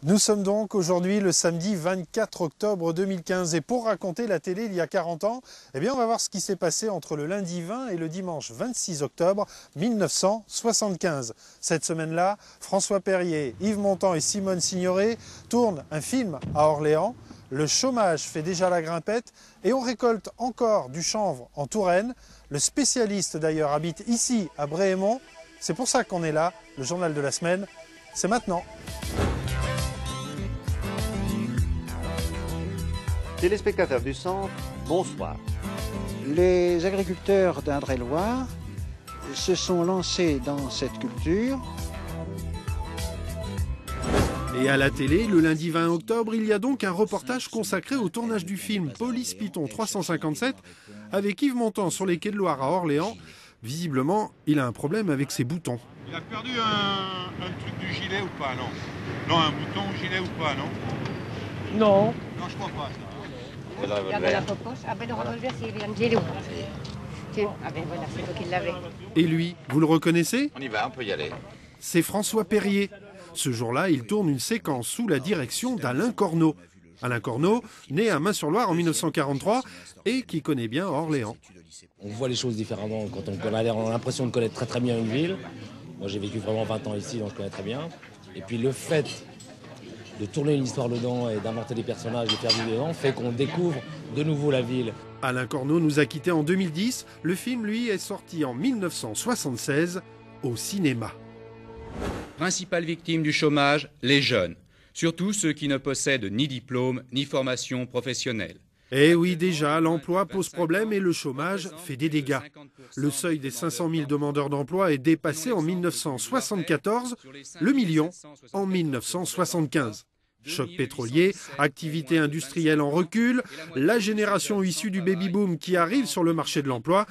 Nous sommes donc aujourd'hui le samedi 24 octobre 2015 et pour raconter la télé il y a 40 ans, eh bien on va voir ce qui s'est passé entre le lundi 20 et le dimanche 26 octobre 1975. Cette semaine-là, François Perrier, Yves Montand et Simone Signoret tournent un film à Orléans. Le chômage fait déjà la grimpette et on récolte encore du chanvre en Touraine. Le spécialiste d'ailleurs habite ici à Bréhémont. C'est pour ça qu'on est là. Le journal de la semaine, c'est maintenant. Téléspectateurs du centre, bonsoir. Les agriculteurs d'Indre-et-Loire se sont lancés dans cette culture. Et à la télé, le lundi 20 octobre, il y a donc un reportage consacré au tournage du film Police Python 357 avec Yves Montand sur les quais de Loire à Orléans. Visiblement, il a un problème avec ses boutons. Il a perdu un truc du gilet ou pas, non? Non, un bouton au gilet ou pas, non? Non. Non, je crois pas. Le Regarde revolver. la popoche. Ah ben le revolver, c'est Angelo. Tiens, ah ben voilà, c'est toi qui l'avais. Et lui, vous le reconnaissez? On y va, on peut y aller. C'est François Perrier. Ce jour-là, il tourne une séquence sous la direction d'Alain Corneau. Alain Corneau, né à Main-sur-Loire en 1943 et qui connaît bien Orléans. On voit les choses différemment quand on a l'impression de connaître très très bien une ville. Moi j'ai vécu vraiment 20 ans ici, donc je connais très bien. Et puis le fait de tourner une histoire dedans et d'inventer des personnages, de faire vivre dedans, fait qu'on découvre de nouveau la ville. Alain Corneau nous a quittés en 2010. Le film, lui, est sorti en 1976 au cinéma. Principale victime du chômage, les jeunes. Surtout ceux qui ne possèdent ni diplôme ni formation professionnelle. Eh oui, déjà, l'emploi pose problème et le chômage fait des dégâts. Le seuil des 500 000 demandeurs d'emploi est dépassé en 1974, le million en 1975. Choc pétrolier, activité industrielle en recul, la génération issue du baby-boom qui arrive sur le marché de l'emploi.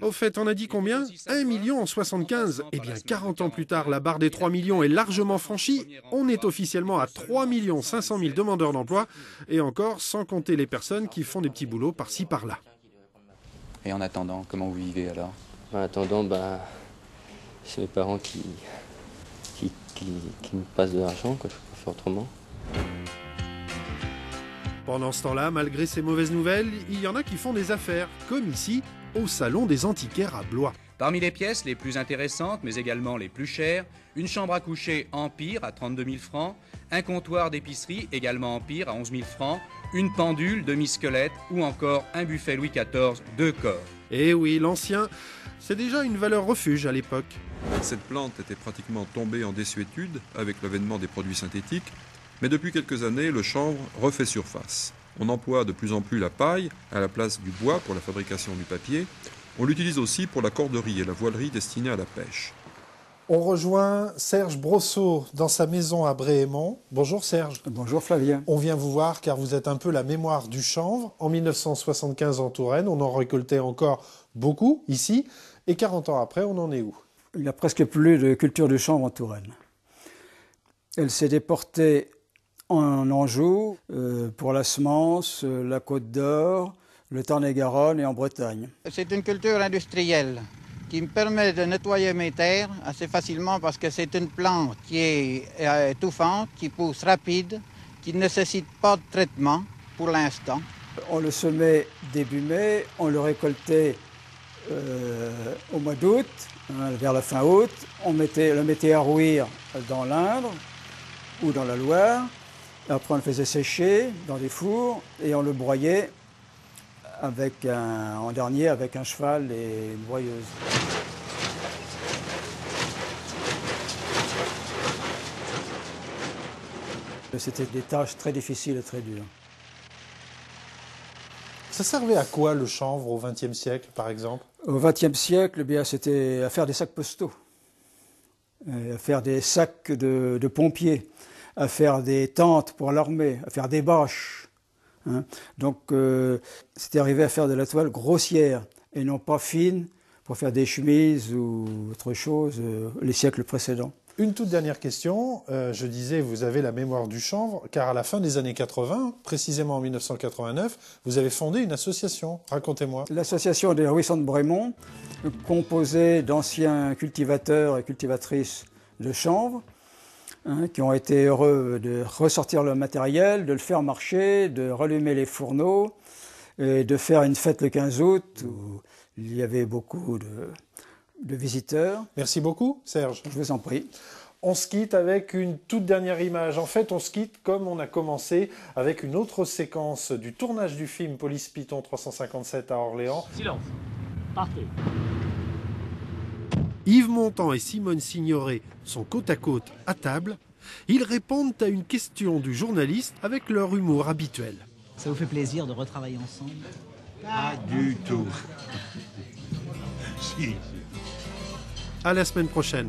Au fait, on a dit combien? 1 million en 75. Eh bien, 40 ans plus tard, la barre des 3 millions est largement franchie. On est officiellement à 3 500 000 demandeurs d'emploi, et encore sans compter les personnes qui font des petits boulots par-ci par-là. Et en attendant, comment vous vivez alors? En attendant, c'est mes parents qui me passent de l'argent, quoi. Je peux pas faire autrement. Pendant ce temps-là, malgré ces mauvaises nouvelles, il y en a qui font des affaires, comme ici, au Salon des Antiquaires à Blois. Parmi les pièces les plus intéressantes, mais également les plus chères, une chambre à coucher Empire à 32 000 francs, un comptoir d'épicerie également Empire à 11 000 francs, une pendule demi-squelette ou encore un buffet Louis XIV 2 corps. Eh oui, l'ancien, c'est déjà une valeur refuge à l'époque. Cette plante était pratiquement tombée en désuétude avec l'avènement des produits synthétiques, mais depuis quelques années, le chanvre refait surface. On emploie de plus en plus la paille à la place du bois pour la fabrication du papier. On l'utilise aussi pour la corderie et la voilerie destinée à la pêche. On rejoint Serge Brosseau dans sa maison à Bréhémont. Bonjour Serge. Bonjour Flavien. On vient vous voir car vous êtes un peu la mémoire du chanvre. En 1975 en Touraine, on en récoltait encore beaucoup ici. Et 40 ans après, on en est où? Il n'y a presque plus de culture du chanvre en Touraine. Elle s'est déportée en Anjou, pour la Semence, la Côte d'Or, le Tarn-et-Garonne et en Bretagne. C'est une culture industrielle qui me permet de nettoyer mes terres assez facilement parce que c'est une plante qui est étouffante, qui pousse rapide, qui ne nécessite pas de traitement pour l'instant. On le semait début mai, on le récoltait au mois d'août, vers la fin août. On le mettait à rouir dans l'Indre ou dans la Loire. Après, on le faisait sécher dans des fours et on le broyait en dernier avec un cheval et une broyeuse. C'était des tâches très difficiles et très dures. Ça servait à quoi le chanvre au XXe siècle, par exemple? Au XXe siècle, c'était à faire des sacs postaux, à faire des sacs de pompiers, à faire des tentes pour l'armée, à faire des bâches. Donc, c'était arrivé à faire de la toile grossière et non pas fine pour faire des chemises ou autre chose les siècles précédents. Une toute dernière question. Je disais, vous avez la mémoire du chanvre, car à la fin des années 80, précisément en 1989, vous avez fondé une association. Racontez-moi. L'association des Ruissants de Bréhémont, composée d'anciens cultivateurs et cultivatrices de chanvre, qui ont été heureux de ressortir le matériel, de le faire marcher, de rallumer les fourneaux et de faire une fête le 15 août où il y avait beaucoup de visiteurs. Merci beaucoup, Serge. Je vous en prie. On se quitte avec une toute dernière image. En fait, on se quitte comme on a commencé, avec une autre séquence du tournage du film Police Python 357 à Orléans. Silence. Partez. Yves Montand et Simone Signoret sont côte à côte à table. Ils répondent à une question du journaliste avec leur humour habituel. Ça vous fait plaisir de retravailler ensemble? Pas du tout. Si. À la semaine prochaine.